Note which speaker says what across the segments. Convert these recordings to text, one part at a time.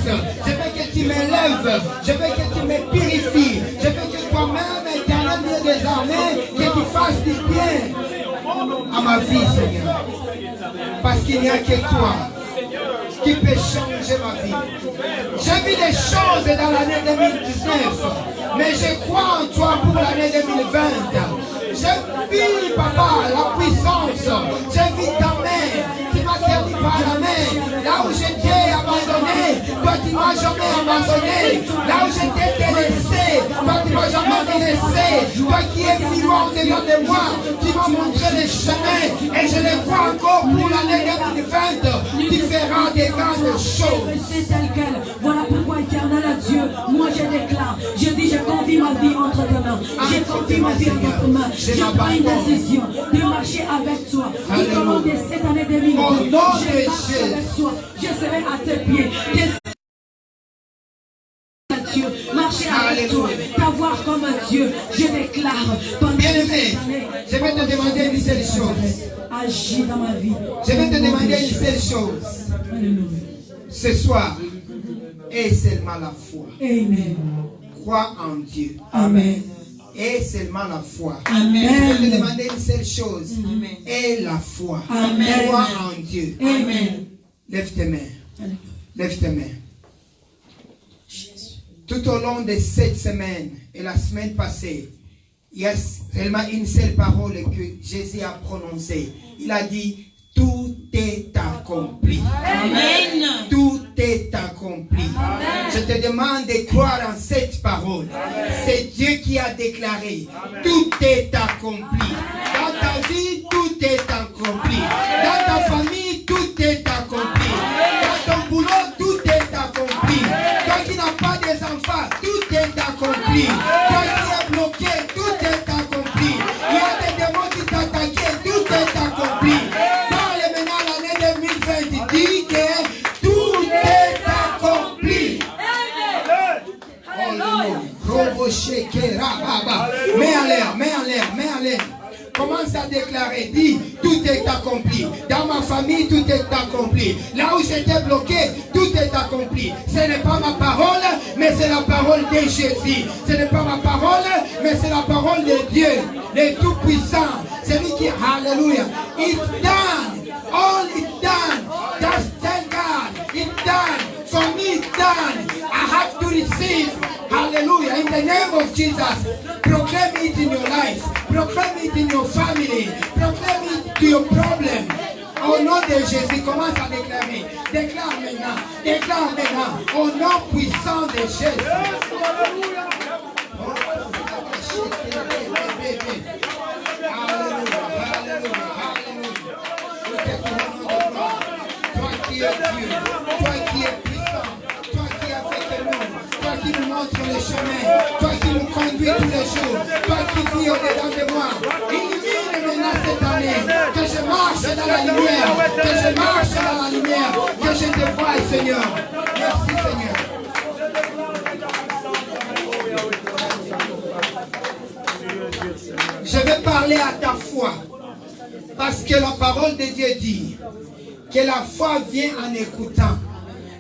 Speaker 1: Je veux que tu m'élèves. Je veux que tu me purifies. Je veux que toi-même, éternel Dieu des armées, que tu fasses du bien à ma vie, Seigneur. Parce qu'il n'y a que toi qui peut changer ma vie. J'ai vu des choses dans l'année 2019, mais je crois en toi pour l'année 2020. J'ai vu, papa, la puissance. J'ai vu ta main. Tu m'as servi par la main. Là où j'étais abandonné, toi tu m'as jamais abandonné. Là où j'étais délaissé, toi tu m'as jamais délaissé. Toi qui es vivant devant de moi, tu m'as montré les chemins. Et je les vois encore pour l'année 2020. Tu feras des grandes choses.
Speaker 2: C'est tel quel. Voilà pourquoi, éternel Dieu, moi je déclare. Je dis, je confie ma vie entre tes mains. Je confie ma vie entre tes mains. Je prends une décision de marcher avec toi. Tout au long de cette année 2020, je marche avec toi. Je serai à tes pieds. Dieu, marcher avec toi, t'avoir comme un Dieu. Je déclare pendant
Speaker 1: Bien-aimé, je vais te demander une seule chose.
Speaker 2: Agis dans ma vie.
Speaker 1: Je vais te demander une seule chose.
Speaker 2: Alléluia.
Speaker 1: Ce soir, et seulement la foi.
Speaker 2: Amen.
Speaker 1: Crois en Dieu.
Speaker 2: Amen.
Speaker 1: Et seulement la foi.
Speaker 2: Amen.
Speaker 1: Je vais te demander une seule chose.
Speaker 2: Amen.
Speaker 1: Et la foi.
Speaker 2: Amen.
Speaker 1: Crois en Dieu.
Speaker 2: Amen.
Speaker 1: Lève tes mains.
Speaker 2: Alléluia.
Speaker 1: Lève tes mains. Tout au long de cette semaine et la semaine passée, il y a seulement une seule parole que Jésus a prononcée. Il a dit, tout est accompli.
Speaker 2: Amen.
Speaker 1: Tout est accompli. Amen. Je te demande de croire en cette parole. C'est Dieu qui a déclaré, tout est accompli. Dans ta vie, tout est accompli. Dans ta famille, tout est accompli. Dans ton boulot, tout est accompli. Toi qui n'as pas des enfants, tout est accompli. Toi qui es bloqué, tout est accompli. Il y a des démons qui t'attaquaient, tout est accompli. Parle maintenant l'année 2020, dis que tout est accompli. Mets en l'air, mets en l'air, mets en l'air. Commence à déclarer, dis, tout est accompli. Dans ma famille, tout est accompli. Là où j'étais bloqué, tout est accompli. Ce n'est pas ma parole, mais c'est la parole de Jésus. Ce n'est pas ma parole, mais c'est la parole de Dieu, le Tout-Puissant. C'est lui qui, alléluia, it's done, all is done. Just thank God, it's done. For me, it's done. I have to receive. Hallelujah. In the name of Jesus. Proclaim it in your life. Proclaim it in your family. Proclaim it to your problem. Au nom de Jésus, commence à déclarer. Déclare maintenant. Déclare maintenant. Au nom puissant de Jésus. Alléluia. Toi qui es Dieu. Toi qui es puissant. Toi qui es avec nous. Toi qui nous montre le chemin. Toi qui nous conduis tous les jours. Toi qui vis au-dedans de moi. Illumine maintenant cette année. Que je marche dans la lumière. Que je marche dans la lumière. Que je te voie, Seigneur. Merci, Seigneur. Je vais parler à ta foi. Parce que la parole de Dieu dit que la foi vient en écoutant.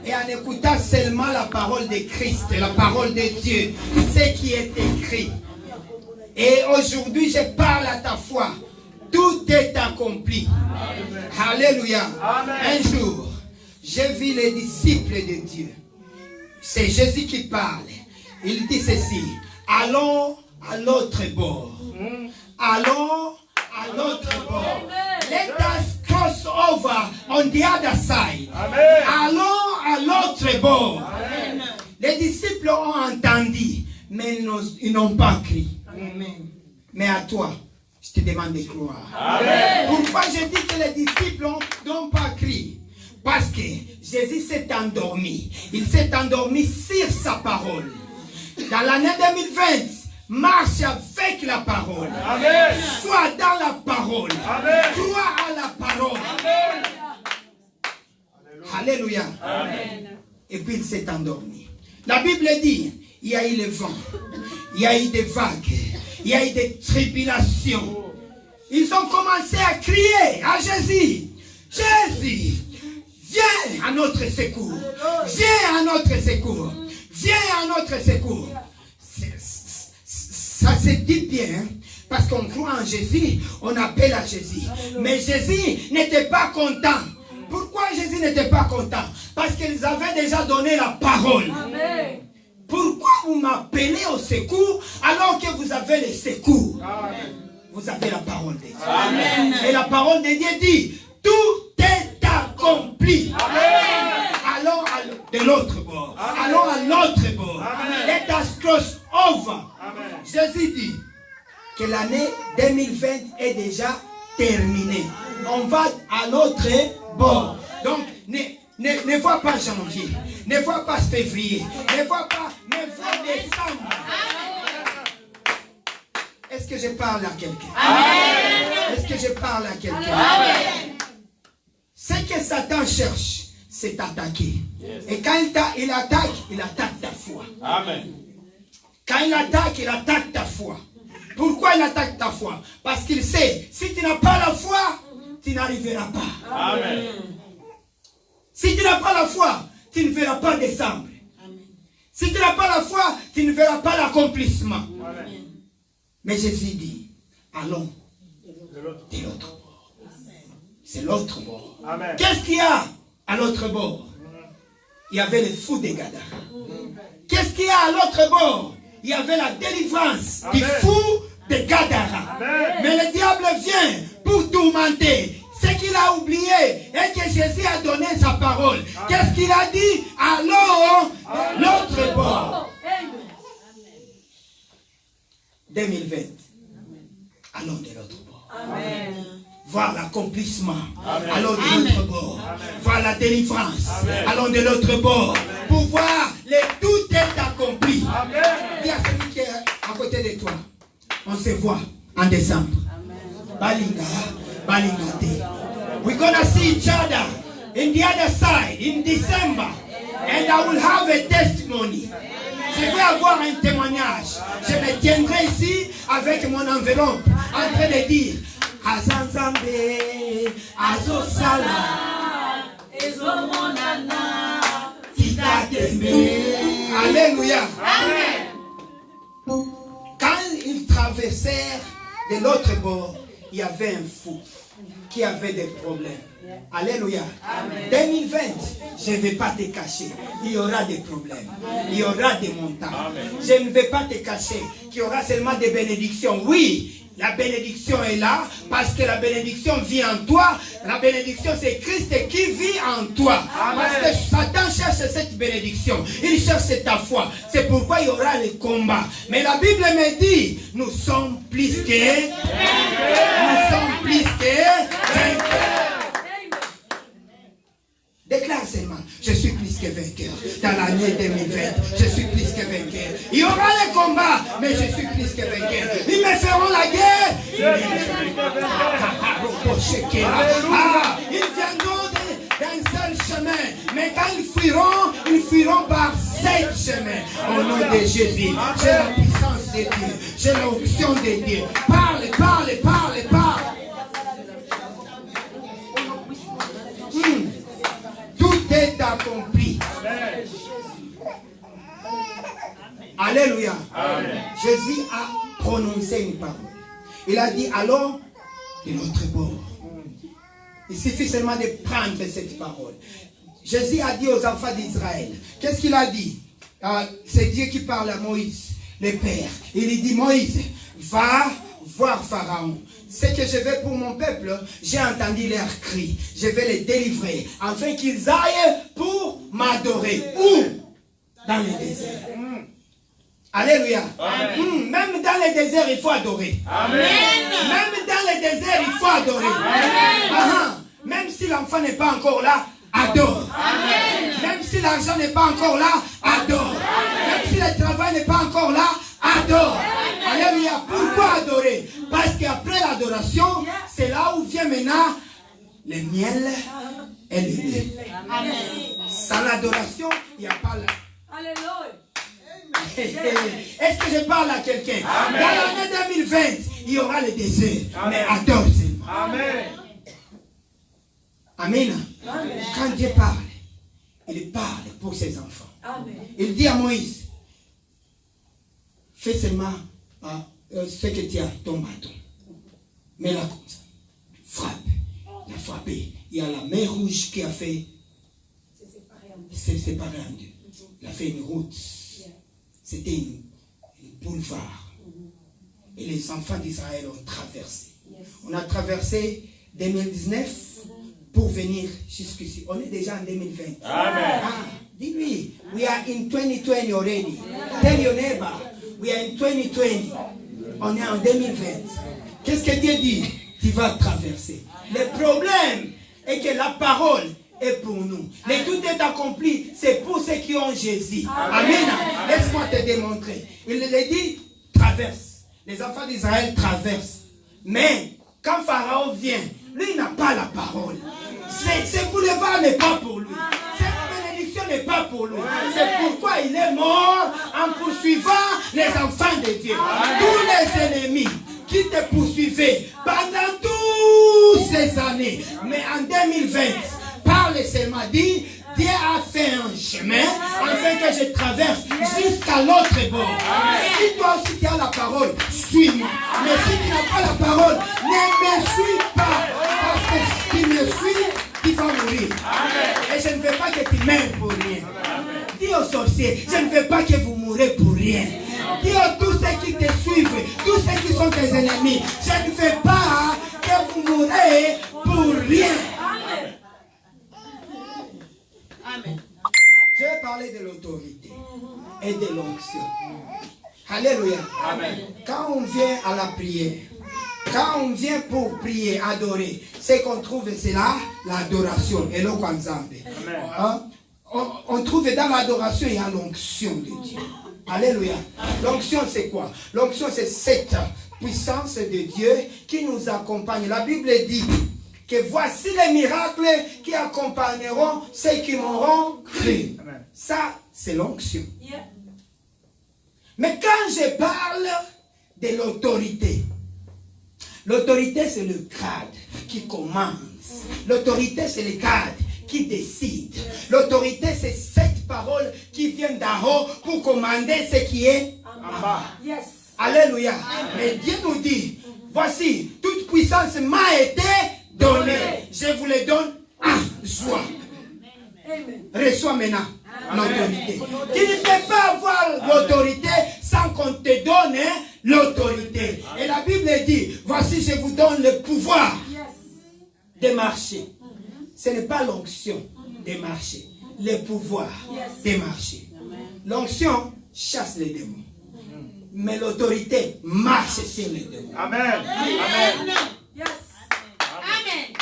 Speaker 1: Et en écoutant seulement la parole de Christ, la parole de Dieu, ce qui est écrit. Et aujourd'hui, je parle à ta foi. Tout est accompli. Amen. Alléluia. Amen. Un jour, j'ai vu les disciples de Dieu. C'est Jésus qui parle. Il dit ceci. Allons à l'autre bord. Allons à l'autre bord. Let us cross over on the other side. Amen. Allons à l'autre bord. Amen. Les disciples ont entendu, mais ils n'ont pas crié. Amen. Mais à toi, je te demande de croire. Amen. Pourquoi je dis que les disciples n'ont pas crié? Parce que Jésus s'est endormi. Il s'est endormi sur sa parole. Dans l'année 2020, marche avec la parole. Amen. Sois dans la parole. Amen. Crois à la parole. Amen. Alléluia. Amen. Et puis il s'est endormi. La Bible dit, il y a eu le vent, il y a eu des vagues, il y a eu des tribulations. Ils ont commencé à crier à Jésus. Jésus, viens à notre secours. Viens à notre secours. Viens à notre secours. Ça se dit bien, parce qu'on croit en Jésus, on appelle à Jésus. Mais Jésus n'était pas content. Pourquoi Jésus n'était pas content? Parce qu'ils avaient déjà donné la parole. Amen. Pourquoi vous m'appelez au secours alors que vous avez le secours? Amen. Vous avez la parole de Dieu. Amen. Et la parole de Dieu dit, tout est accompli. Amen. Allons de l'autre bord. Amen. Allons à l'autre bord. Amen. Let us cross over. Amen. Jésus dit que l'année 2020 est déjà terminée. On va à l'autre bord. Donc, ne vois pas janvier, ne vois pas février, ne vois décembre. Est-ce que je parle à quelqu'un? Est-ce que je parle à quelqu'un? Ce que Satan cherche, c'est attaquer. Et quand il attaque ta foi. Amen. Quand il attaque ta foi. Pourquoi il attaque ta foi? Parce qu'il sait, si tu n'as pas la foi, tu n'arriveras pas. Amen. Si tu n'as pas la foi, tu ne verras pas décembre. Amen. Si tu n'as pas la foi, tu ne verras pas l'accomplissement. Mais Jésus dit, allons de l'autre bord. C'est l'autre bord. Qu'est-ce qu'il y a à l'autre bord? Il y avait les fous des Gadara. Qu'est-ce qu'il y a à l'autre bord? Il y avait la délivrance des fous de Gadara. Mais le diable vient pour tourmenter. Ce qu'il a oublié est que Jésus a donné sa parole. Qu'est-ce qu'il a dit? Allons de l'autre bord. 2020. Allons de l'autre bord. Amen. Voir l'accomplissement. Allons de l'autre bord. Voir la délivrance. Amen. Allons de l'autre bord. Amen. Pour voir tout est accompli. Amen. Dis à celui qui est à côté de toi. On se voit en décembre. Balinga. Balingate. We're gonna see each other in the other side in December. And I will have a testimony. Je vais avoir un témoignage. Je me tiendrai ici avec mon enveloppe en train de dire Azanzambe, Azosala, Ezomonana, Tikatembe. Alléluia. Amen. Quand ils traversèrent de l'autre bord, il y avait un fou qui avait des problèmes. Alléluia. Amen. 2020, je ne vais pas te cacher. Il y aura des problèmes. Il y aura des montagnes. Amen. Je ne vais pas te cacher qu'il y aura seulement des bénédictions. Oui, la bénédiction est là parce que la bénédiction vit en toi. La bénédiction, c'est Christ qui vit en toi. Amen. Parce que Satan cherche cette bénédiction. Il cherche ta foi. C'est pourquoi il y aura les combats. Mais la Bible me dit, nous sommes plus que... Nous sommes plus que... Déclare seulement, je suis plus que vainqueur. Dans l'année 2020, je suis plus que vainqueur. Il y aura les combats, mais je suis plus que vainqueur. Ils me feront la guerre. Ils viendront d'un seul chemin. Mais quand ils fuiront par 7 chemins. Au nom de Jésus, j'ai la puissance de Dieu. J'ai l'onction de Dieu. Parle, parle, parle, parle. Tout est accompli. Alléluia. Amen. Jésus a prononcé une parole. Il a dit, allons de l'autre bord. Il suffit seulement de prendre cette parole. Jésus a dit aux enfants d'Israël, qu'est-ce qu'il a dit? C'est Dieu qui parle à Moïse, le Père. Il lui dit, Moïse, va voir Pharaon. Ce que je vais pour mon peuple, j'ai entendu leurs cris. Je vais les délivrer afin qu'ils aillent pour m'adorer. Où? Dans le désert. Alléluia. Même dans le désert, il faut adorer. Amen. Même dans le désert, il faut adorer. Amen. Même si l'enfant n'est pas encore là, adore. Amen. Même si l'argent n'est pas encore là, adore. Amen. Même si le travail n'est pas encore là, adore. Alléluia. Pourquoi adorer? Parce qu'après l'adoration, c'est là où vient maintenant le miel et le lait. Sans l'adoration, il n'y a pas la... Alléluia. Est-ce que je parle à quelqu'un? Dans l'année 2020, il y aura le désert. Amen. Mais adore seulement. Amen. Amen. Quand Dieu parle, il parle pour ses enfants. Il dit à Moïse, fais seulement ce que tu as, ton bâton. Mets-la comme ça. Frappe. Il a frappé. Il y a la mer rouge qui a fait. C'est séparé en deux. Il a fait une route. C'était une boulevard. Et les enfants d'Israël ont traversé. On a traversé 2019 pour venir jusqu'ici. On est déjà en 2020.
Speaker 3: Amen.
Speaker 1: Dis-lui, we are in 2020 already. Tell your neighbor, we are in 2020. On est en 2020. Qu'est-ce que Dieu dit? Tu vas traverser. Le problème est que la parole est pour nous. Mais tout est accompli, c'est pour ceux qui ont Jésus. Amen. Laisse-moi te démontrer. Il le dit, traverse. Les enfants d'Israël traversent. Mais quand Pharaon vient, lui il n'a pas la parole. Ce boulevard n'est pas pour lui. Cette bénédiction n'est pas pour lui. C'est pourquoi il est mort en poursuivant les enfants de Dieu. Tous les ennemis qui te poursuivaient pendant toutes ces années. Mais en 2020, par le serment dit, Dieu a fait un chemin afin que je traverse jusqu'à l'autre bord. Si toi aussi tu as la parole, suis-moi. Mais si tu n'as pas la parole, ne me suis pas. Parce que si tu me suis, tu vas mourir. Et je ne veux pas que tu meurs pour rien. Dis aux sorciers, je ne veux pas que vous mourrez pour rien. Dis à tous ceux qui te suivent, tous ceux qui sont tes ennemis, je ne veux pas que vous mourrez pour rien.
Speaker 4: Amen.
Speaker 1: Je vais parler de l'autorité et de l'onction. Alléluia.
Speaker 3: Amen.
Speaker 1: Quand on vient à la prière, quand on vient pour prier, adorer, c'est qu'on trouve cela, l'adoration. Et on trouve dans l'adoration, il y a l'onction de Dieu. Alléluia. L'onction, c'est quoi? L'onction, c'est cette puissance de Dieu qui nous accompagne. La Bible dit que voici les miracles qui accompagneront ceux qui m'auront cru. Ça, c'est l'onction. Mais quand je parle de l'autorité, l'autorité, c'est le cadre qui commence. L'autorité, c'est le cadre qui décide. L'autorité, c'est cette parole qui vient d'en haut pour commander ce qui est en bas.
Speaker 2: Yes.
Speaker 1: Alléluia. Mais Dieu nous dit, voici, toute puissance m'a été donnée. Je vous le donne à soi. Reçois maintenant l'autorité. Tu ne peux pas avoir l'autorité sans qu'on te donne l'autorité. Et la Bible dit, voici, je vous donne le pouvoir de marcher. Ce n'est pas l'onction de marcher, le pouvoir de marcher. L'onction chasse les démons. Mais l'autorité marche sur les démons.
Speaker 3: Amen. Amen.
Speaker 2: Yes.
Speaker 4: Amen.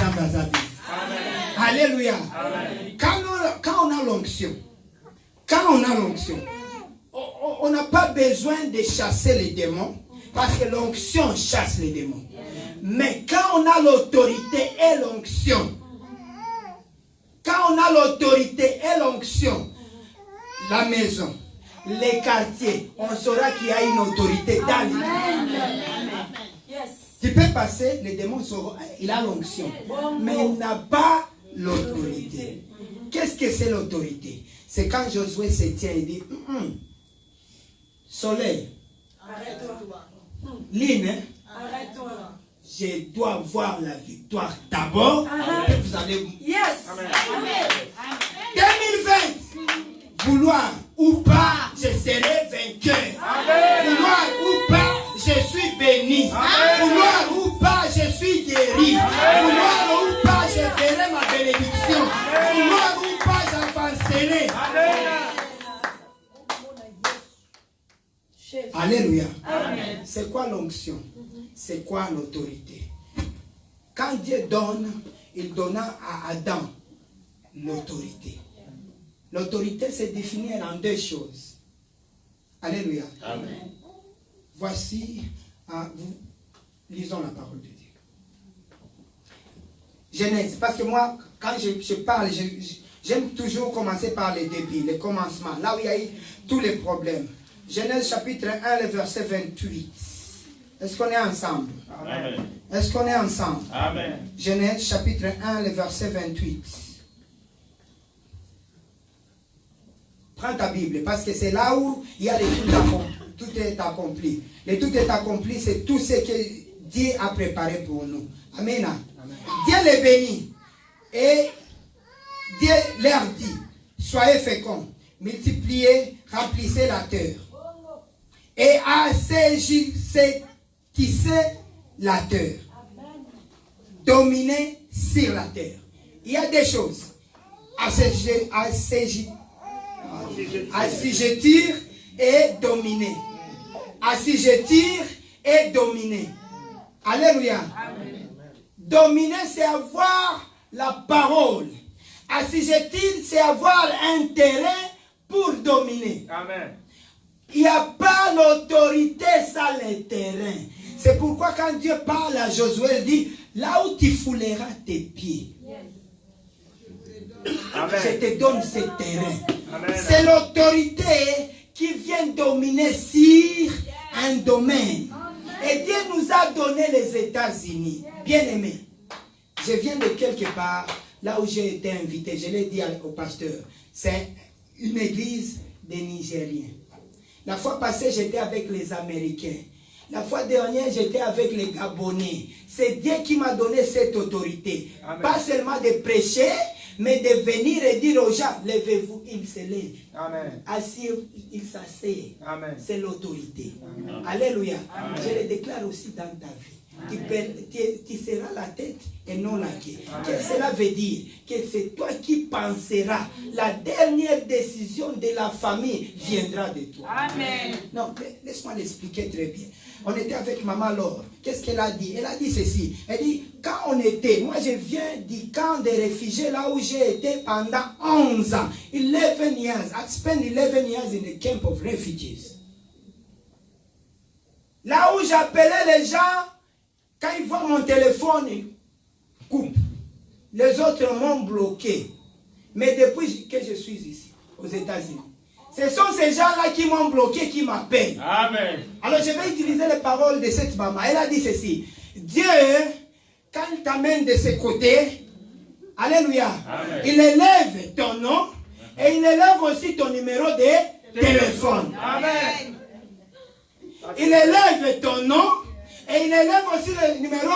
Speaker 3: Amen.
Speaker 1: Alléluia. Quand on a l'onction, on n'a pas besoin de chasser les démons parce que l'onction chasse les démons. Mais quand on a l'autorité et l'onction, la maison, les quartiers, on saura qu'il y a une autorité dans les quartiers. Tu peux passer, les démons sauront, il a l'onction, mais il n'a pas l'autorité. Qu'est-ce que c'est l'autorité? C'est quand Josué se tient et dit, soleil,
Speaker 2: Arrête-toi.
Speaker 1: Lune,
Speaker 2: Arrête-toi.
Speaker 1: je dois voir la victoire d'abord. Et vous allez...
Speaker 2: Yes.
Speaker 4: Amen.
Speaker 1: 2020, vouloir ou pas, je serai vainqueur. Vouloir ou pas, je suis béni. Vouloir ou pas, je suis guéri. Vouloir ou pas, je verrai ma bénédiction. Vouloir ou pas, j'avancerai. Alléluia. C'est quoi l'onction? C'est quoi l'autorité? Quand Dieu donne, il donna à Adam l'autorité. L'autorité se définit en deux choses. Alléluia.
Speaker 3: Amen.
Speaker 1: Voici, lisons la parole de Dieu. Genèse, parce que moi, quand je parle, j'aime toujours commencer par les débuts, les commencements, là où il y a eu tous les problèmes. Genèse chapitre 1, le verset 28. Est-ce qu'on est ensemble?
Speaker 3: Amen.
Speaker 1: Est-ce qu'on est ensemble?
Speaker 3: Amen.
Speaker 1: Genèse chapitre 1, le verset 28. Prends ta Bible, parce que c'est là où il y a tout est accompli. Le tout est accompli, c'est tout ce que Dieu a préparé pour nous. Amen. Amen. Dieu les bénit. Et Dieu leur dit, soyez féconds, multipliez, remplissez la terre. Et assaisissez la terre. Dominez sur la terre. Il y a des choses. Assujettir et dominer. Assujettir et dominer. Alléluia. Amen. Dominer, c'est avoir la parole. Assujettir, c'est avoir un terrain pour dominer.
Speaker 3: Amen.
Speaker 1: Il n'y a pas l'autorité sans le terrain. C'est pourquoi quand Dieu parle à Josué, il dit, là où tu fouleras tes pieds,
Speaker 3: Amen.
Speaker 1: je te donne ce terrain. C'est l'autorité qui vient dominer sur un domaine. Et Dieu nous a donné les États-Unis. Bien aimé, je viens de quelque part, là où j'ai été invité, je l'ai dit au pasteur, c'est une église des Nigériens. La fois passée, j'étais avec les Américains. La fois dernière, j'étais avec les Gabonais. C'est Dieu qui m'a donné cette autorité. Amen. Pas seulement de prêcher, mais de venir et dire aux gens, levez-vous, ils se lèvent. Assis, ils s'asseyent. C'est l'autorité. Alléluia. Amen. Je le déclare aussi dans ta vie. Tu seras la tête et non la queue. Que cela veut dire que c'est toi qui penseras. La dernière décision de la famille viendra de toi. Amen. Non, laisse-moi l'expliquer très bien. On était avec maman Laure. Qu'est-ce qu'elle a dit? Elle a dit ceci. Elle dit, quand on était, moi je viens du camp des réfugiés là où j'ai été pendant 11 ans. 11 years. I spent 11 years in the camp of refugees. Là où j'appelais les gens, quand ils voient mon téléphone, ils coupent. Les autres m'ont bloqué. Mais depuis que je suis ici, aux États-Unis, ce sont ces gens-là qui m'ont bloqué, qui m'appellent. Amen. Alors je vais utiliser les paroles de cette maman. Elle a dit ceci. Dieu, quand il t'amène de ce côté, alléluia, amen, il élève ton nom et il élève aussi ton numéro de téléphone. Amen. Il élève ton nom et il élève aussi le numéro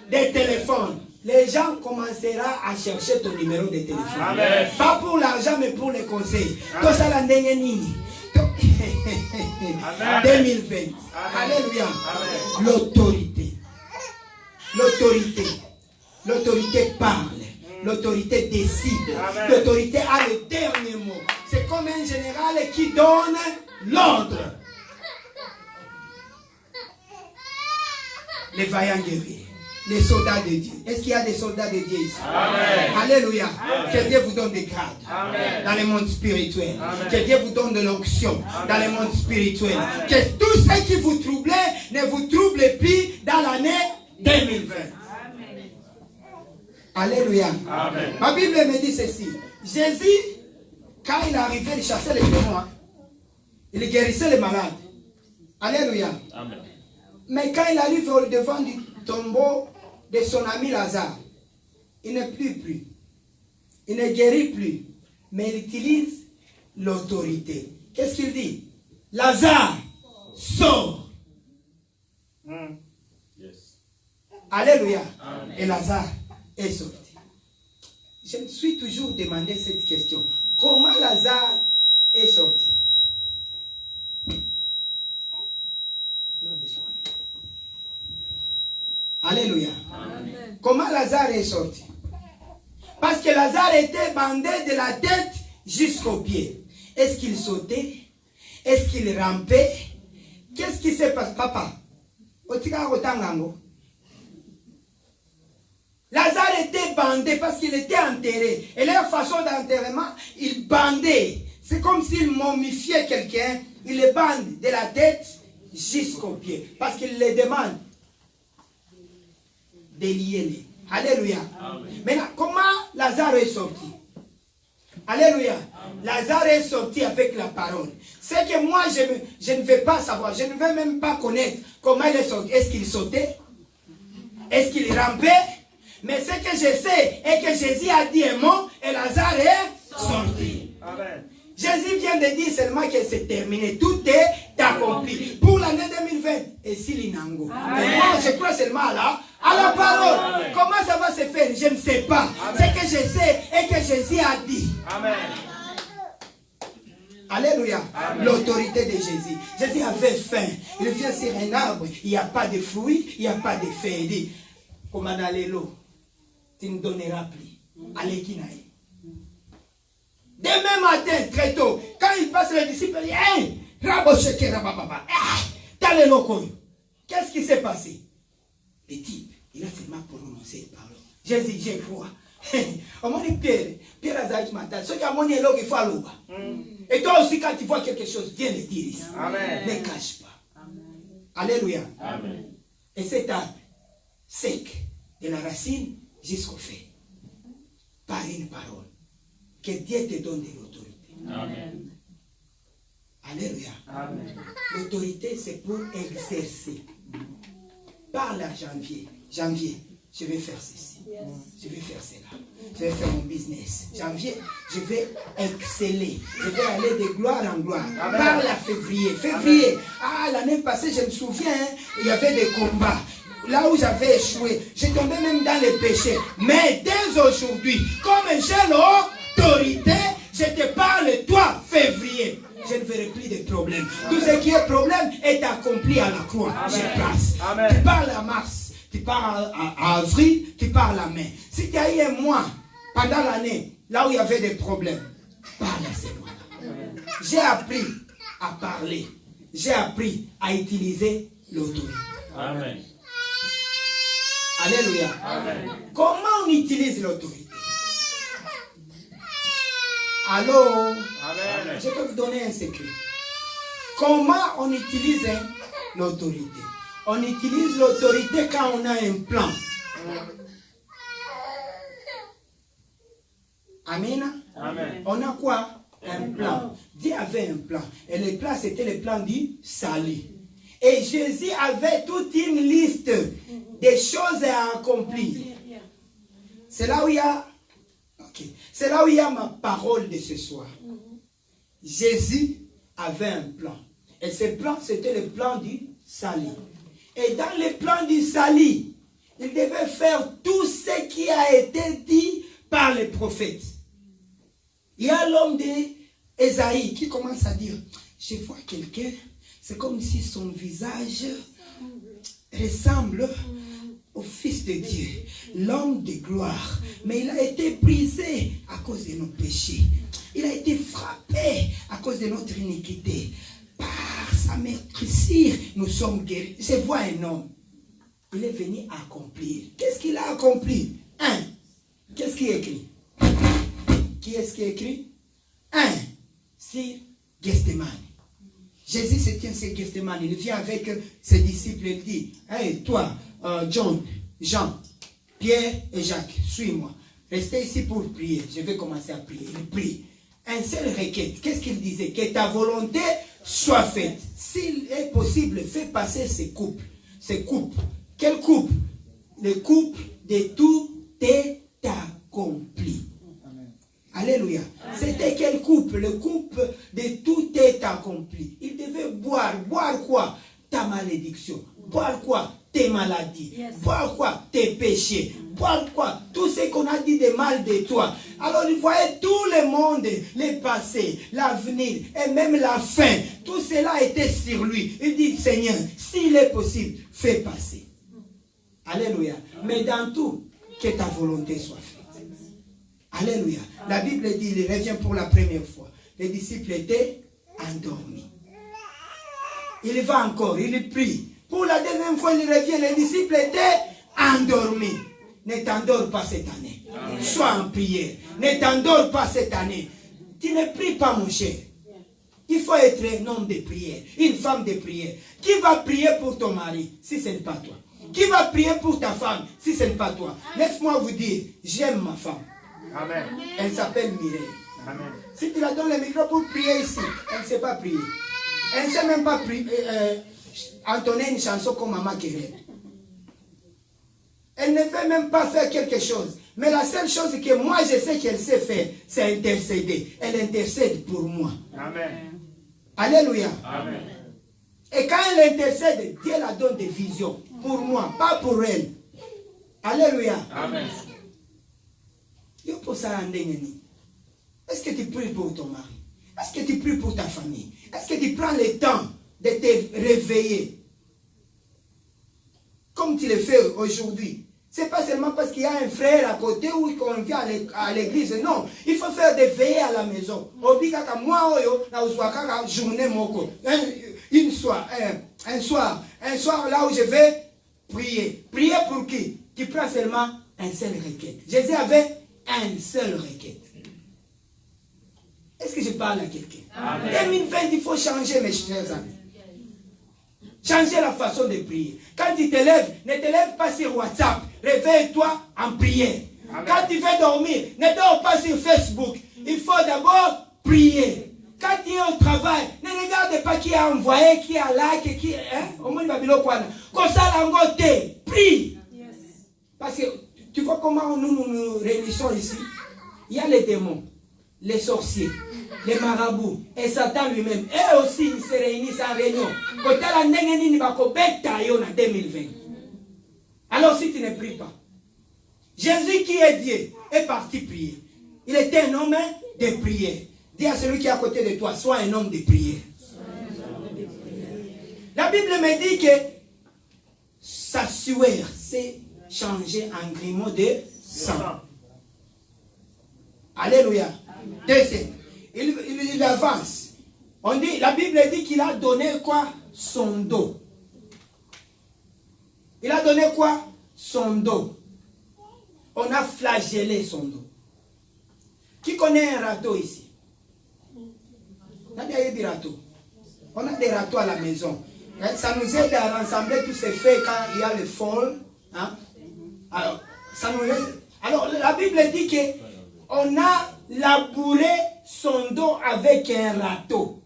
Speaker 1: de téléphone. Les gens commenceront à chercher ton numéro de téléphone. Amen. Pas pour l'argent, mais pour les conseils. Tout ça, la 2020. Alléluia. L'autorité. L'autorité. L'autorité parle. L'autorité décide. L'autorité a le dernier mot. C'est comme un général qui donne l'ordre. Les vaillants guerriers. Les soldats de Dieu. Est-ce qu'il y a des soldats de Dieu ici? Amen. Alléluia. Amen. Que Dieu vous donne des grades. Amen. Dans le monde spirituel. Amen. Que Dieu vous donne de l'onction dans le monde spirituel. Amen. Que tout ce qui vous troublait ne vous trouble plus dans l'année 2020. Amen. Alléluia. Amen. Ma Bible me dit ceci. Jésus, quand il arrivait, il chassait les démons. Il guérissait les malades. Alléluia. Amen. Mais quand il arrive au devant du tombeau de son ami Lazare, il ne plie plus. Il ne guérit plus. Mais il utilise l'autorité. Qu'est-ce qu'il dit? Lazare, sors. Yes. Alléluia. Amen. Et Lazare est sorti. Je me suis toujours demandé cette question. Comment Lazare est sorti? Alléluia. Amen. Comment Lazare est sorti? Parce que Lazare était bandé de la tête jusqu'aux pieds. Est-ce qu'il sautait? Est-ce qu'il rampait? Qu'est-ce qui s'est passé? Papa, Lazare était bandé parce qu'il était enterré. Et leur façon d'enterrement, il bandait. C'est comme s'il momifiait quelqu'un. Il le bande de la tête jusqu'aux pieds. Parce qu'il le demande. Déliez-les. Alléluia. Amen. Maintenant, comment Lazare est sorti? Alléluia. Lazare est sorti avec la parole. C'est que moi, je ne vais pas savoir, je ne vais même pas connaître comment il est sorti. Est-ce qu'il sautait? Est-ce qu'il rampait? Mais ce que je sais est que Jésus a dit un mot et Lazare est sorti.
Speaker 3: Amen.
Speaker 1: Jésus vient de dire seulement que c'est terminé. Tout est accompli. Pour l'année 2020, et si l'inango. Moi, je crois seulement à la parole.
Speaker 3: Amen.
Speaker 1: Comment ça va se faire? Je ne sais pas. Ce que je sais est que Jésus a dit.
Speaker 3: Amen.
Speaker 1: Alléluia. L'autorité de Jésus. Jésus avait faim. Il vient sur un arbre. Il n'y a pas de fruits. Il n'y a pas de feuilles. Il dit, comme un allélo, tu ne donneras plus. Allez, Kinaï. Demain matin, très tôt, quand il passe, les disciples disent, hey, Rabosheke Rabababa, t'as les locaux. Qu'est-ce qui s'est passé? Le type, il a seulement prononcé par là. Jésus, je crois. On m'a dit Pierre Azaki Matal, ce qui a mon éloge, il faut aller. Et toi aussi, quand tu vois quelque chose, viens le dire ici.
Speaker 3: Amen.
Speaker 1: Ne cache pas. Amen. Alléluia.
Speaker 3: Amen.
Speaker 1: Et cet arbre sec, de la racine jusqu'au fait, par une parole, que Dieu te donne de l'autorité.
Speaker 3: Amen.
Speaker 1: Alléluia.
Speaker 3: Amen.
Speaker 1: L'autorité, c'est pour exercer. Parle à janvier. Janvier, je vais faire ceci. Je vais faire cela. Je vais faire mon business. Janvier, je vais exceller. Je vais aller de gloire en gloire.
Speaker 3: Amen.
Speaker 1: Parle à février. Février.
Speaker 3: Amen.
Speaker 1: Ah, l'année passée, je me souviens, hein, il y avait des combats. Là où j'avais échoué, j'ai tombé même dans les péchés. Mais dès aujourd'hui, comme j'ai l'autorité, je te parle, toi, février. Je ne verrai plus de problèmes. Tout ce qui est problème est accompli à la croix.
Speaker 3: Amen.
Speaker 1: Je passe.
Speaker 3: Amen.
Speaker 1: Tu parles à mars, tu parles à avril, tu parles à mai. Si tu as eu un mois pendant l'année, là où il y avait des problèmes, parle à ces mois-là. J'ai appris à parler. J'ai appris à utiliser l'autorité.
Speaker 3: Amen.
Speaker 1: Alléluia.
Speaker 3: Amen.
Speaker 1: Comment on utilise l'autorité? Allô?
Speaker 3: Amen.
Speaker 1: Je peux vous donner un secret. Comment on utilise l'autorité? On utilise l'autorité quand on a un plan. Amen.
Speaker 3: Amen.
Speaker 1: On a quoi? Un plan. Dieu avait un plan. Et le plan, c'était le plan du salut. Et Jésus avait toute une liste des choses à accomplir. C'est là où il y a... C'est là où il y a ma parole de ce soir. Jésus avait un plan. Et ce plan, c'était le plan du salut. Et dans le plan du salut, il devait faire tout ce qui a été dit par les prophètes. Il y a l'homme d'Ésaïe qui commence à dire, je vois quelqu'un, c'est comme si son visage ressemble au Fils de Dieu, l'homme de gloire. Mais il a été brisé à cause de nos péchés. Il a été frappé à cause de notre iniquité. Par sa meurtrissure, nous sommes guéris. Je vois un homme. Il est venu accomplir. Qu'est-ce qu'il a accompli? Un. Qu'est-ce qui est écrit? Qui est-ce qui est écrit? Un. C'est Gethsemane. Jésus se tient sur Gethsemane. Il vient avec ses disciples. Il dit, hey, toi, John, Jean, Pierre et Jacques, suis-moi. Restez ici pour prier. Je vais commencer à prier. Il prie. Un seul requête. Qu'est-ce qu'il disait? Que ta volonté soit faite. S'il est possible, fais passer ces couples. Ces couples. Quel couple? Le couple de tout est accompli. Amen. Alléluia. C'était quel couple? Le couple de tout est accompli. Il devait boire. Boire quoi? Ta malédiction. Boire quoi? Tes maladies. Boire quoi? Tes péchés. Boire quoi? Tout ce qu'on a dit de mal de toi. Alors il voyait tout le monde, le passé, l'avenir et même la fin. Tout cela était sur lui. Il dit, Seigneur, s'il est possible, fais passer. Alléluia. Mais dans tout, que ta volonté soit faite. Alléluia. La Bible dit, il revient pour la première fois. Les disciples étaient endormis. Il va encore, il prie. Pour la deuxième fois, il revient, les disciples étaient endormis. Ne t'endors pas cette année. Amen. Sois en prière. Ne t'endors pas cette année. Tu ne pries pas, mon cher. Il faut être un homme de prière, une femme de prière. Qui va prier pour ton mari si ce n'est pas toi? Qui va prier pour ta femme si ce n'est pas toi? Laisse-moi vous dire, j'aime ma femme.
Speaker 3: Amen.
Speaker 1: Elle s'appelle Mireille.
Speaker 3: Amen.
Speaker 1: Si tu la donnes le micro pour prier ici, elle ne sait pas prier. Elle ne sait même pas prier, entonner une chanson comme Maman Kéré. Elle ne veut même pas faire quelque chose. Mais la seule chose que moi je sais qu'elle sait faire, c'est intercéder. Elle intercède pour moi.
Speaker 3: Amen.
Speaker 1: Alléluia.
Speaker 3: Amen.
Speaker 1: Et quand elle intercède, Dieu la donne des visions. Pour moi, pas pour elle. Alléluia.
Speaker 3: Amen.
Speaker 1: Est-ce que tu pries pour ton mari? Est-ce que tu pries pour ta famille? Est-ce que tu prends le temps de te réveiller? Comme tu le fais aujourd'hui. Ce n'est pas seulement parce qu'il y a un frère à côté ou qu'on vient à l'église. Non, il faut faire des veillées à la maison. Un soir là où je vais prier. Prier pour qui? Tu prends seulement un seul requête. Jésus avait un seul requête. Est-ce que je parle à quelqu'un? 2020, il faut changer, mes chers amis. Changer la façon de prier. Quand tu te lèves, ne te lève pas sur WhatsApp. Réveille-toi en prière. Amen. Quand tu veux dormir, ne dors pas sur Facebook. Il faut d'abord prier. Quand tu es au travail, ne regarde pas qui a envoyé, qui a like, qui... Au moins, comme ça, prie. Yes. Parce que tu vois comment nous réunissons ici. Il y a les démons, les sorciers, les marabouts et Satan lui-même. Eux aussi, ils se réunissent en réunion. Alors si tu ne pries pas, Jésus qui est Dieu est parti prier. Il était un homme de prière. Dis à celui qui est à côté de toi, sois un homme de prière. La Bible me dit que sa sueur s'est changée en grumeau de sang. Alléluia. Deuxième, il avance. On dit, la Bible dit qu'il a donné quoi? Son dos. Il a donné quoi? Son dos. On a flagellé son dos. Qui connaît un râteau ici? On a des râteaux à la maison. Ça nous aide à rassembler tous ces feuilles quand il y a le fall. Hein? Alors, ça nous aide. Alors, la Bible dit que on a labouré son dos avec un râteau.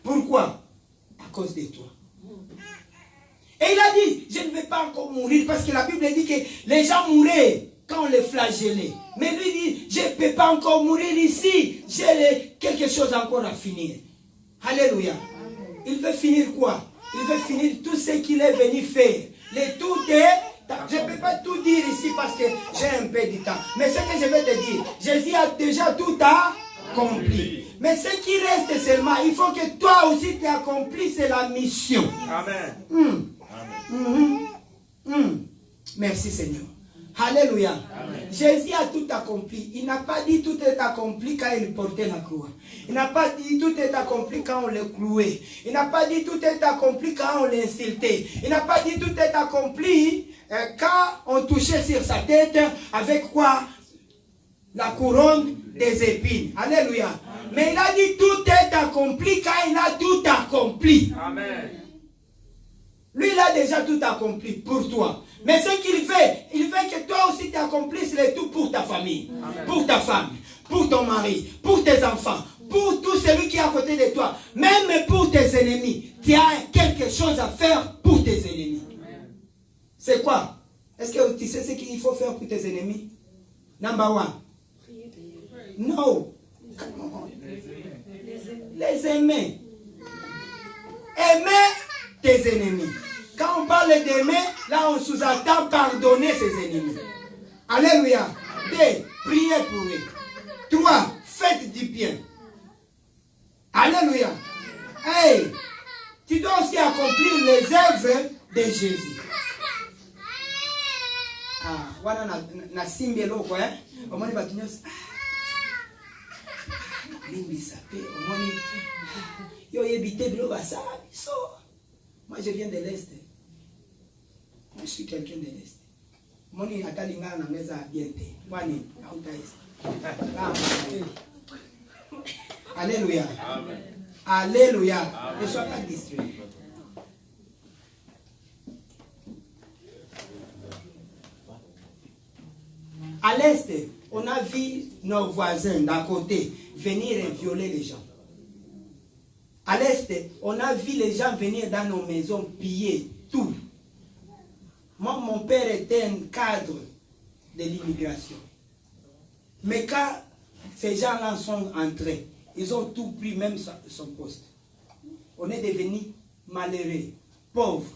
Speaker 1: Pourquoi? À cause de toi. Et il a dit, je ne vais pas encore mourir, parce que la Bible dit que les gens mouraient quand on les flagellait. Mais lui dit, je ne peux pas encore mourir ici, j'ai quelque chose encore à finir. Alléluia. Il veut finir quoi? Il veut finir tout ce qu'il est venu faire. Les tout est... Je ne peux pas tout dire ici parce que j'ai un peu de temps. Mais ce que je vais te dire, Jésus a déjà tout accompli. Mais ce qui reste seulement, il faut que toi aussi tu accomplisses la mission. Amen. Merci Seigneur. Alléluia. Amen. Jésus a tout accompli. Il n'a pas dit tout est accompli quand il portait la croix. Il n'a pas dit tout est accompli quand on le clouait. Il n'a pas dit tout est accompli quand on l'insultait. Il n'a pas dit tout est accompli quand on touchait sur sa tête avec quoi? La couronne des épines. Alléluia. Amen. Mais il a dit tout est accompli quand il a tout accompli. Amen. Lui, il a déjà tout accompli pour toi. Mais ce qu'il veut, il veut que toi aussi tu accomplisses le tout pour ta famille, amen, pour ta femme, pour ton mari, pour tes enfants, pour tout celui qui est à côté de toi, même pour tes ennemis. Tu as quelque chose à faire pour tes ennemis. C'est quoi? Est-ce que tu sais ce qu'il faut faire pour tes ennemis? Number one. Non. Les aimer. Aimer tes ennemis. Quand on parle d'aimer, là on sous-entend pardonner ses ennemis. Alléluia. 2. Priez pour eux. 3. Faites du bien. Alléluia. Hey, tu dois aussi accomplir les œuvres de Jésus. Ah, voilà na simbelo quoi, hein? Au moins les bâtiments. Moi je viens de l'Est. Moi je suis quelqu'un de l'Est. Moni atalinga na meza biente. Wani Alléluia. Amen. Alléluia. Ne sois pas distrait. À l'Est, On a vu nos voisins d'à côté venir et violer les gens. À l'est, on a vu les gens venir dans nos maisons, piller tout. Moi, mon père était un cadre de l'immigration. Mais quand ces gens-là sont entrés, ils ont tout pris, même son poste. On est devenus malheureux, pauvres.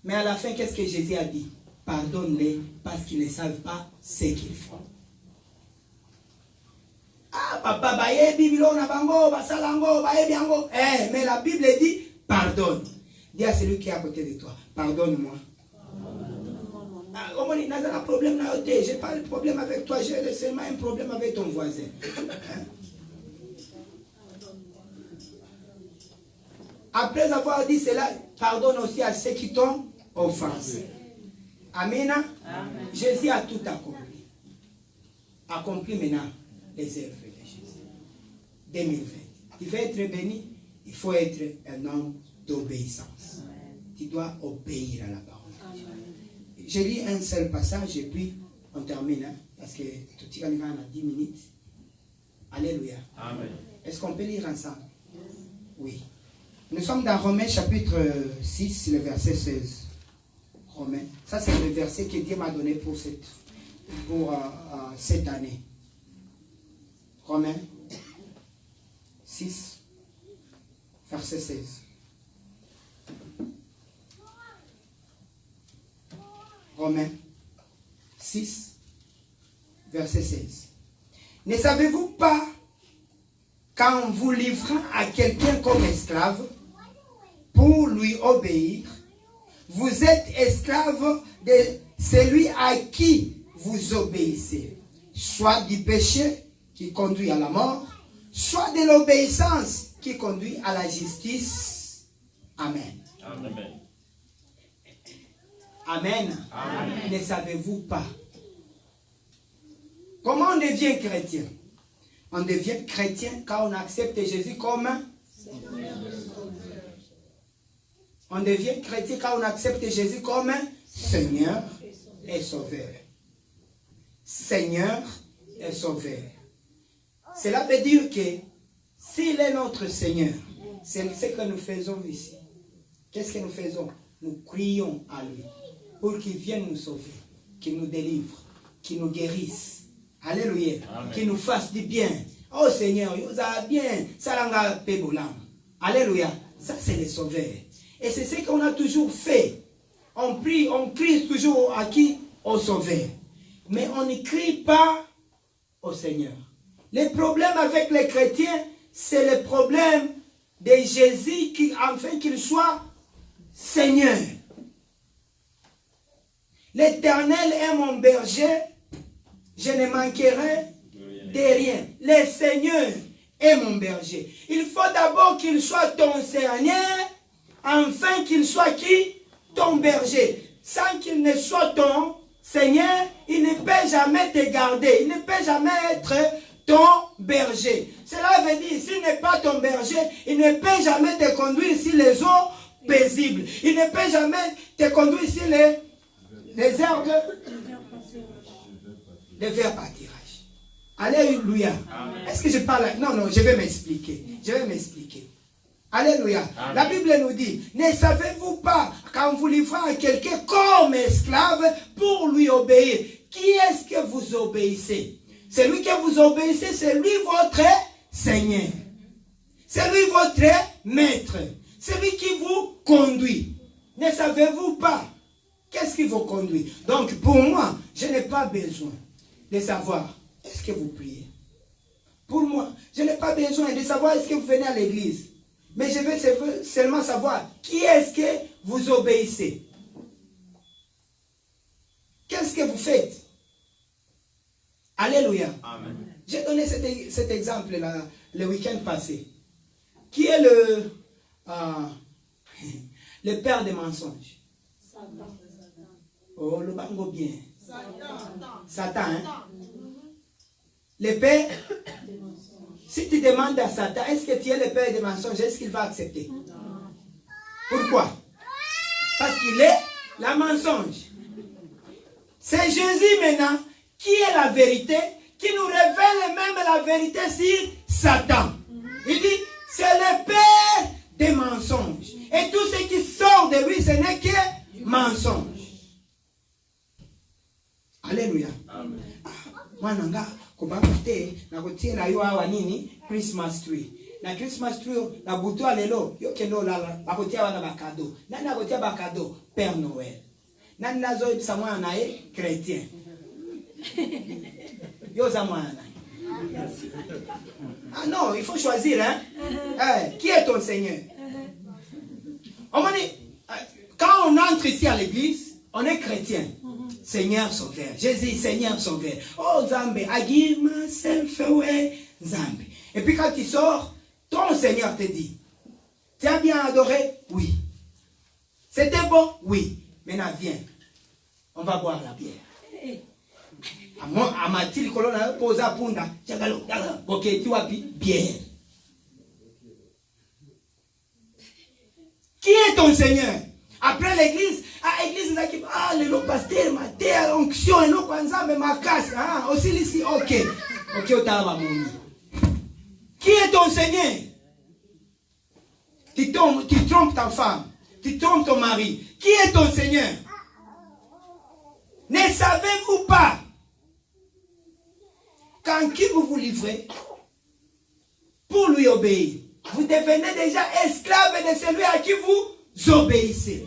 Speaker 1: Mais à la fin, qu'est-ce que Jésus a dit? Pardonne-les parce qu'ils ne savent pas ce qu'ils font. Ah, papa, mais la Bible dit pardonne. Dis à celui qui est à côté de toi, pardonne-moi. J'ai pas de problème avec toi, j'ai seulement un problème avec ton voisin. Après avoir dit cela, pardonne aussi à ceux qui t'ont offensé. Amen. Amen. Jésus a tout accompli. Accompli maintenant les œuvres de Jésus. 2020. Tu veux être béni, il faut être un homme d'obéissance. Tu dois obéir à la parole de Dieu. Je lis un seul passage et puis on termine. Hein, parce que tout le monde a 10 minutes. Alléluia. Amen. Est-ce qu'on peut lire ensemble? Oui. Nous sommes dans Romains chapitre 6, le verset 16. Romains. Ça, c'est le verset que Dieu m'a donné pour cette année. Romains 6, verset 16. Romains 6, verset 16. Ne savez-vous pas qu'en vous livrant à quelqu'un comme esclave, pour lui obéir, vous êtes esclave de celui à qui vous obéissez, soit du péché qui conduit à la mort, soit de l'obéissance qui conduit à la justice. Amen. Amen. Amen. Amen. Ne savez-vous pas? Comment on devient chrétien? On devient chrétien quand on accepte Jésus comme on devient chrétien quand on accepte Jésus comme Seigneur et Sauveur. Seigneur et Sauveur. Cela veut dire que s'il est notre Seigneur, c'est ce que nous faisons ici. Qu'est-ce que nous faisons? Nous crions à lui pour qu'il vienne nous sauver, qu'il nous délivre, qu'il nous guérisse. Alléluia. Amen. Qu'il nous fasse du bien. Oh Seigneur, vous avez bien. Alléluia. Ça c'est le Sauveur. Et c'est ce qu'on a toujours fait. On prie, on crie toujours à qui? Au Sauveur. Mais on ne crie pas au Seigneur. Le problème avec les chrétiens, c'est le problème de Jésus qui, afin qu'il soit Seigneur. L'Éternel est mon berger, je ne manquerai de rien. Le Seigneur est mon berger. Il faut d'abord qu'il soit ton Seigneur, afin qu'il soit qui? Ton berger. Sans qu'il ne soit ton Seigneur, il ne peut jamais te garder. Il ne peut jamais être ton berger. Cela veut dire, s'il n'est pas ton berger, il ne peut jamais te conduire sur les eaux paisibles. Il ne peut jamais te conduire sur les herbes de verts pâturage. Alléluia. Est-ce que je parle? Non, non, je vais m'expliquer. Je vais m'expliquer. Alléluia. Amen. La Bible nous dit, ne savez-vous pas qu'en vous livrant à quelqu'un comme esclave pour lui obéir, qui est-ce que vous obéissez? Celui que vous obéissez, c'est lui votre Seigneur. C'est lui votre maître. C'est lui qui vous conduit. Ne savez-vous pas? Qu'est-ce qui vous conduit? Donc pour moi, je n'ai pas besoin de savoir, est-ce que vous priez? Pour moi, je n'ai pas besoin de savoir, est-ce que vous venez à l'église? Mais je veux seulement savoir, qui est-ce que vous obéissez? Qu'est-ce que vous faites? Alléluia. Amen. J'ai donné cet exemple-là le week-end passé. Qui est le père des mensonges? Satan. Oh, le bango bien. Satan. Hein? Le père, si tu demandes à Satan, est-ce que tu es le père des mensonges, est-ce qu'il va accepter? Non. Pourquoi? Parce qu'il est la mensonge. C'est Jésus maintenant qui est la vérité, qui nous révèle même la vérité sur Satan. Il dit, c'est le père des mensonges. Et tout ce qui sort de lui, ce n'est que mensonge. Alléluia.
Speaker 3: Amen.
Speaker 1: Moi, nanga, kobakote, na kotie na yo awa nini, Christmas tree. Na Christmas tree, na buto alelo, yo kendo lala, bakotia wana bakado. Nani akotia bakado? Père Noël. Nani nazo ibisa mwana na chrétien. Yo za mwana. Ah non, il faut choisir, hein. Qui est ton Seigneur? Quand on entre ici à l'église, on est chrétien. Seigneur Sauveur. Jésus, Seigneur Sauveur. Oh Zambé, I give myself away, Zambé. Et puis quand tu sors, ton Seigneur te dit, tu as bien adoré? Oui. C'était bon? Oui. Maintenant viens, on va boire la bière. À Mathilde, quand on a posé à Punda, ok, tu as bière. Qui est ton Seigneur? Après l'église, l'église, le pasteur m'a dit onction et non kwanza mais ma casse. Aussi ici, ok. Ok, qui est ton Seigneur? Tu trompes ta femme, tu trompes ton mari. Qui est ton Seigneur? Ne savez-vous pas qu'en qui vous vous livrez pour lui obéir, vous devenez déjà esclave de celui à qui vous obéissez?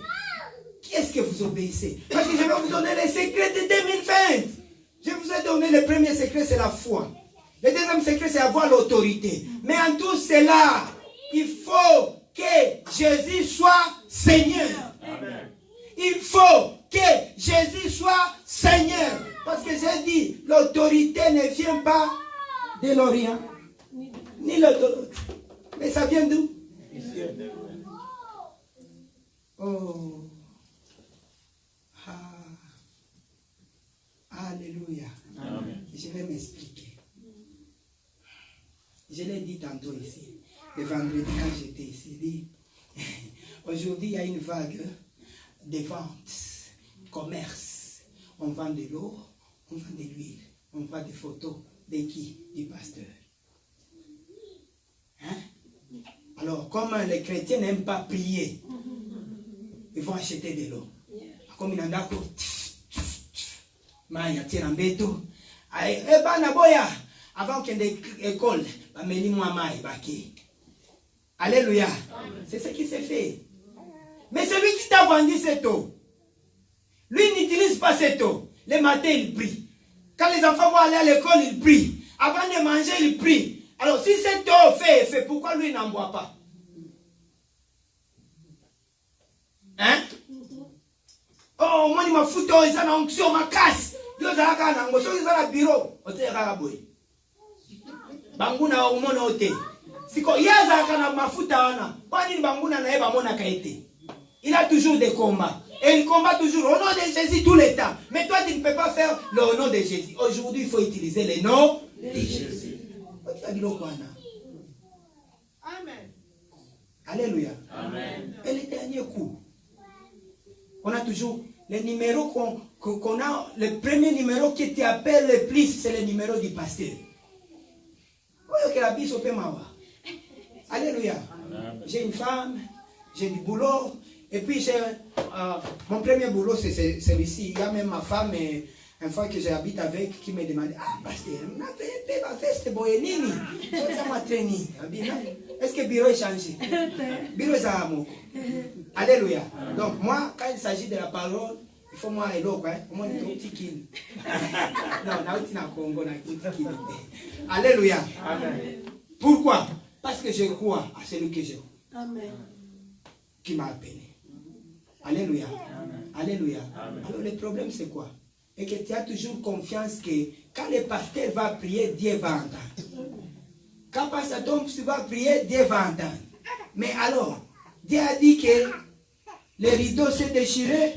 Speaker 1: Qui est-ce que vous obéissez? Parce que je vais vous donner les secrets de 2020. Je vous ai donné le premier secret, c'est la foi. Le deuxième secret, c'est avoir l'autorité. Mais en tout cela, il faut que Jésus soit Seigneur.
Speaker 3: Amen.
Speaker 1: Il faut que Jésus soit Seigneur. Parce que j'ai dit, l'autorité ne vient pas de l'Orient, ni l'autorité. Mais ça vient d'où? Oh. Alléluia.
Speaker 3: Amen.
Speaker 1: Je vais m'expliquer. Je l'ai dit tantôt ici, le vendredi quand j'étais ici. Dit, aujourd'hui, il y a une vague de ventes, commerce. On vend de l'eau, on vend de l'huile, on vend des photos. De qui? Du pasteur. Hein? Alors, comme les chrétiens n'aiment pas prier, ils vont acheter de l'eau. Comme il en a Maya tira mbeto. Bana boya. Avant qu'il y ait une école, alléluia. C'est ce qui s'est fait. Mais celui qui t'a vendu cette eau, lui n'utilise pas cette eau. Le matin, il prie. Quand les enfants vont aller à l'école, il prie. Avant de manger, il prie. Alors, si cette eau fait effet, pourquoi lui n'en boit pas? Hein? Oh, moi, il m'a foutu, il s'en a onction, ma casse. Il s'en a bureau. Banguna wa umona ote. Siko yaza kana mafuta wana. Kwani banguna na eba mona kaete. Il a toujours des combats. Et il combat toujours au nom de Jésus tout le temps. Mais toi, tu ne peux pas faire le nom de Jésus. Aujourd'hui, il faut utiliser le nom de Jésus.
Speaker 4: Amen.
Speaker 1: Alléluia.
Speaker 3: Amen.
Speaker 1: Et le dernier coup, on a toujours les numéros qu'on a. Le premier numéro qui t'appelle le plus, c'est le numéro du pasteur. Alléluia. J'ai une femme, j'ai du boulot, et puis mon premier boulot c'est celui-ci. Il y a même ma femme, une fois que j'habite avec, qui me demande, pasteur, est-ce que le bureau est changé? Le bureau est à Amoko. Alléluia. Donc moi, quand il s'agit de la parole, il faut moi et l'autre, au moins un petit kill. Non, Congo, alléluia.
Speaker 3: Amen.
Speaker 1: Pourquoi? Parce que je crois à celui que je crois.
Speaker 2: Amen.
Speaker 1: Qui m'a appelé. Alléluia.
Speaker 3: Amen.
Speaker 1: Alléluia.
Speaker 3: Amen.
Speaker 1: Alors le problème c'est quoi? Et que tu as toujours confiance que quand le pasteur va prier, Dieu va entendre. Quand pasteur tombe, tu vas prier, Dieu va entendre. Mais alors, Dieu a dit que le rideau s'est déchiré.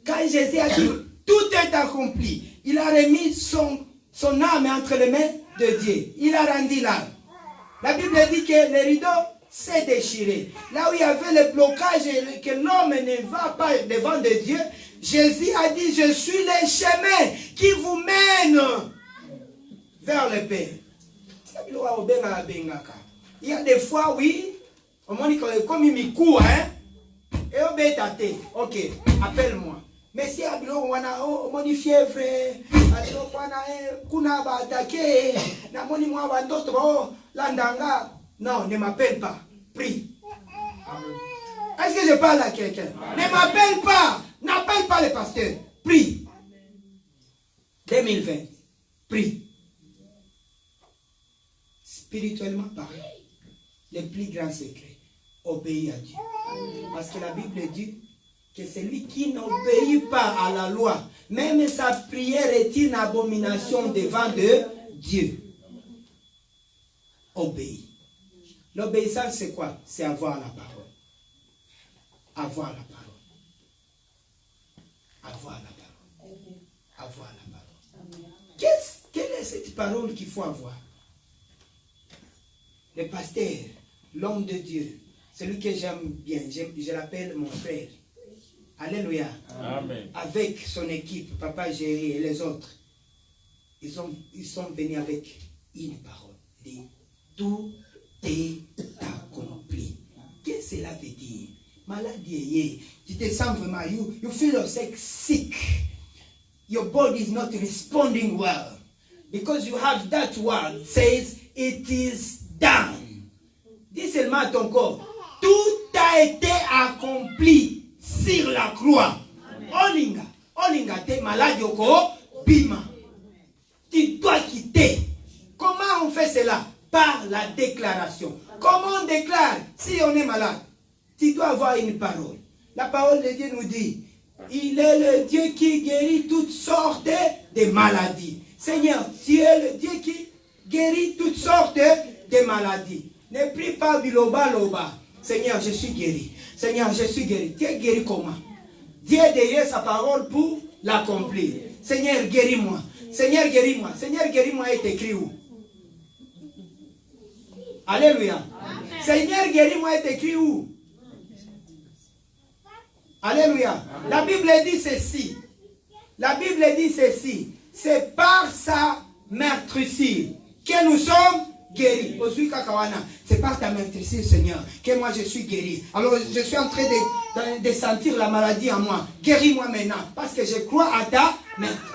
Speaker 1: Quand Jésus a dit, tout est accompli, il a remis son âme entre les mains de Dieu. Il a rendu l'âme. La Bible dit que le rideau s'est déchiré. Là où il y avait le blocage et que l'homme ne va pas devant de Dieu, Jésus a dit, je suis le chemin qui vous mène vers le Père. Il y a des fois, oui, on m'a dit comme il me court, hein, et on bête, ok, appelle-moi. Mais si on a une fièvre, on a attaqué, non, ne m'appelle pas, prie. Est-ce que je parle à quelqu'un? Ne m'appelle pas, n'appelle pas le pasteur, prie. 2020, prie. Spirituellement parlant, le plus grand secret, obéir à Dieu. Parce que la Bible dit que celui qui n'obéit pas à la loi, même sa prière est une abomination devant Dieu. Obéir. L'obéissance, c'est quoi? C'est avoir la parole. Avoir la parole. Avoir la parole. Avoir la parole. Quelle est cette parole qu'il faut avoir? Le pasteur, l'homme de Dieu, celui que j'aime bien, je l'appelle mon frère. Alléluia.
Speaker 3: Amen.
Speaker 1: Avec son équipe, Papa Géry et les autres, ils sont venus avec une parole. Dit, tout est accompli. Qu'est-ce que cela veut dire? Maladie, tu te sens vraiment, you feel yourself sick. Your body is not responding well. Because you have that word, says, it is done. Dis seulement à ton corps, tout a été accompli sur la croix. Oninga, t'es malade, yoko, bima. Tu dois quitter. Comment on fait cela? Par la déclaration. Comment on déclare si on est malade? Tu dois avoir une parole. La parole de Dieu nous dit, il est le Dieu qui guérit toutes sortes de maladies. Seigneur, tu es le Dieu qui guérit toutes sortes de maladies. Ne prie pas biloba. Seigneur, je suis guéri. Seigneur, je suis guéri. Tu es guéri comment? Dieu est derrière sa parole pour l'accomplir. Seigneur, guéris-moi. Seigneur, guéris-moi. Seigneur, guéris-moi est écrit où? Alléluia. Amen. Seigneur, guéris-moi est écrit où? Alléluia. Amen. La Bible dit ceci. La Bible dit ceci. C'est par sa meurtrissure que nous sommes guéris. C'est par ta meurtrissure, Seigneur, que moi je suis guéri. Alors je suis en train de sentir la maladie en moi. Guéris-moi maintenant. Parce que je crois à ta meurtrissure.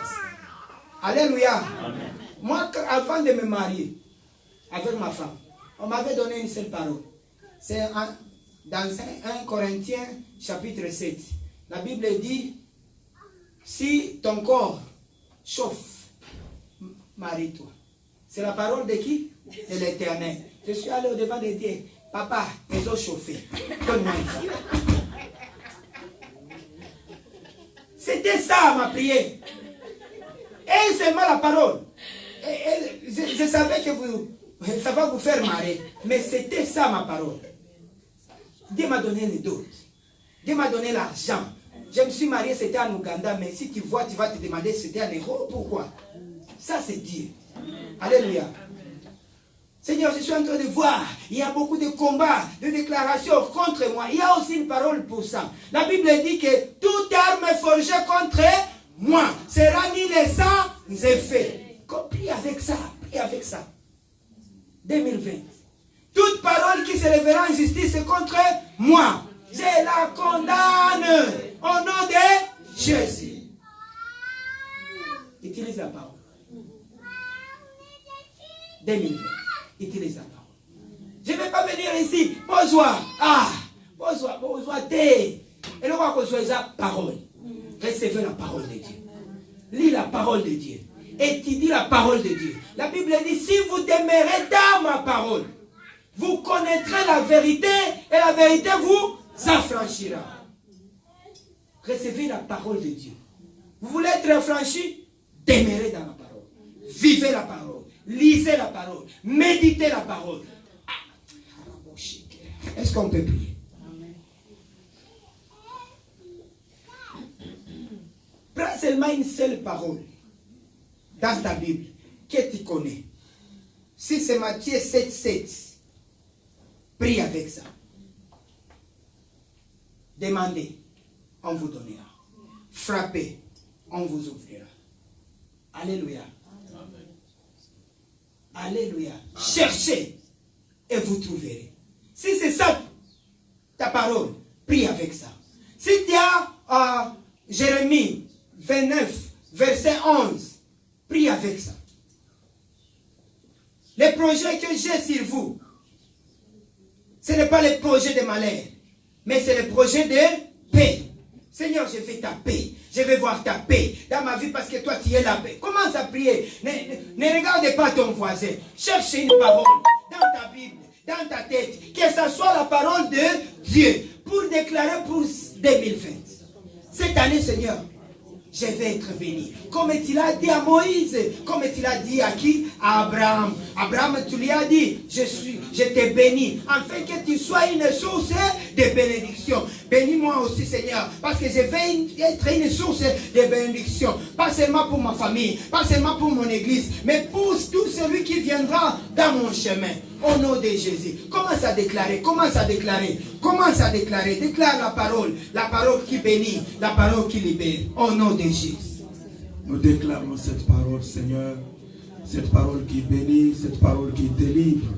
Speaker 1: Alléluia. Amen. Moi, avant de me marier avec ma femme, on m'avait donné une seule parole. C'est dans 1 Corinthiens chapitre 7. La Bible dit, si ton corps chauffe, marie-toi. C'est la parole de qui? De l'Éternel. Je suis allé au-devant de Dieu. Papa, ils ont chauffé. Donne-moi ça. C'était ça ma prière. Et seulement la parole. Et je savais que ça va vous faire marrer. Mais c'était ça ma parole. Dieu m'a donné les dons. Dieu m'a donné l'argent. Je me suis marié, c'était en Ouganda. Mais si tu vois, tu vas te demander si c'était en euro. Pourquoi? Ça c'est Dieu. Alléluia. Seigneur, je suis en train de voir, il y a beaucoup de combats, de déclarations contre moi. Il y a aussi une parole pour ça. La Bible dit que toute arme forgée contre moi sera ni les sans effet. Prie avec ça, prie avec ça. 2020. Toute parole qui se lèvera en justice contre moi, je la condamne au nom de Jésus. Utilise la parole. 2020. Utilise la parole. Je ne vais pas venir ici. Bonsoir. Bonsoir. Et le roi qu'on soit la parole. Recevez la parole de Dieu. Lis la parole de Dieu. Étudie la parole de Dieu. La Bible dit, si vous demeurez dans ma parole, vous connaîtrez la vérité et la vérité vous affranchira. Recevez la parole de Dieu. Vous voulez être affranchi? Demeurez dans la parole. Vivez la parole. Lisez la parole. Méditez la parole. Est-ce qu'on peut prier? Prends seulement une seule parole dans ta Bible que tu connais. Si c'est Matthieu 7,7, prie avec ça. Demandez, on vous donnera. Frappez, on vous ouvrira. Alléluia. Alléluia. Cherchez et vous trouverez. Si c'est ça ta parole, prie avec ça. Si tu as Jérémie 29, verset 11, prie avec ça. Les projets que j'ai sur vous, ce n'est pas les projets de malheur, mais c'est les projets de paix. Seigneur, je veux ta paix. Je veux voir ta paix dans ma vie parce que toi, tu es la paix. Commence à prier. Ne regarde pas ton voisin. Cherche une parole dans ta Bible, dans ta tête. Que ce soit la parole de Dieu pour déclarer pour 2020. Cette année, Seigneur, je vais être béni. Comme tu l'as dit à Moïse, comme tu l'as dit à qui? À Abraham. Abraham, tu lui as dit, je t'ai béni, afin que tu sois une source de bénédiction. Bénis-moi aussi, Seigneur, parce que je vais être une source de bénédiction. Pas seulement pour ma famille, pas seulement pour mon église, mais pour tout celui qui viendra dans mon chemin. Au nom de Jésus. Commence à déclarer, commence à déclarer, commence à déclarer. Déclare la parole qui bénit, la parole qui libère. Au nom de Jésus.
Speaker 5: Nous déclarons cette parole, Seigneur, cette parole qui bénit, cette parole qui délivre.